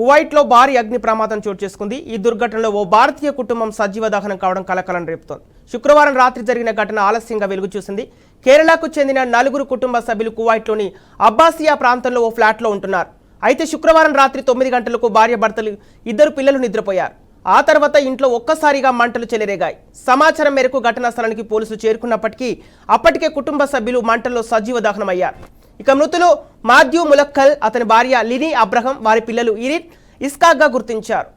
కువైట్లో భారీ అగ్ని ప్రమాదం చోటు చేసుకుంది. ఈ దుర్ఘటనలో ఓ భారతీయ కుటుంబం సజీవ దహనం కావడం కలకలం రేపుతోంది. శుక్రవారం రాత్రి జరిగిన ఘటన ఆలస్యంగా వెలుగు చూసింది. కేరళకు చెందిన 4 కుటుంబ సభ్యులు కువైట్లోని అబ్బాసియా ప్రాంతంలో ఓ ఫ్లాట్లో ఉంటున్నారు. అయితే శుక్రవారం రాత్రి 9 గంటలకు భార్యాభర్తలు 2 పిల్లలు నిద్రపోయారు. ఆ తర్వాత ఇంట్లో ఒక్కసారిగా మంటలు చెలరేగాయి. సమాచారం మేరకు ఘటనా స్థలానికి పోలీసులు చేరుకున్నప్పటికీ అప్పటికే కుటుంబ సభ్యులు మంటల్లో సజీవ దహనమయ్యారు. ఇక మృతులు మాథ్యూ ములక్కల్, అతని భార్య లినీ అబ్రహం, వారి పిల్లలు ఇరిన్, ఇస్కాక్గా గుర్తించారు.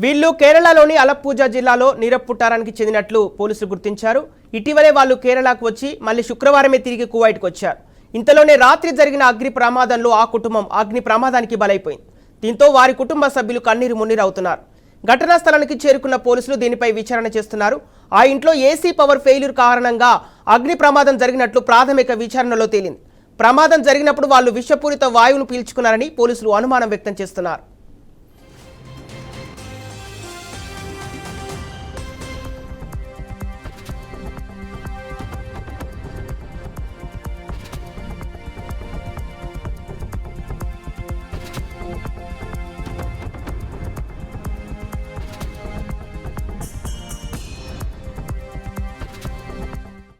వీళ్ళు కేరళలోని అలప్పూజ జిల్లాలో నీరప్పుట్టారానికి చెందినట్లు పోలీసులు గుర్తించారు. ఇటీవలే వాళ్ళు కేరళకు వచ్చి మళ్ళీ శుక్రవారమే తిరిగి కువైట్కు వచ్చారు. ఇంతలోనే రాత్రి జరిగిన అగ్ని ప్రమాదంలో ఆ కుటుంబం అగ్ని ప్రమాదానికి బలైపోయింది. దీంతో వారి కుటుంబ సభ్యులు కన్నీరు మున్నీరవుతున్నారు. ఘటనా స్థలానికి చేరుకున్న పోలీసులు దీనిపై విచారణ చేస్తున్నారు. ఆ ఇంట్లో ఏసీ పవర్ ఫెయిల్యూర్ కారణంగా అగ్ని ప్రమాదం జరిగినట్లు ప్రాథమిక విచారణలో తేలింది. ప్రమాదం జరిగినప్పుడు వాళ్ళు విషపూరిత వాయువును పీల్చుకున్నారని పోలీసులు అనుమానం వ్యక్తం చేస్తున్నారు.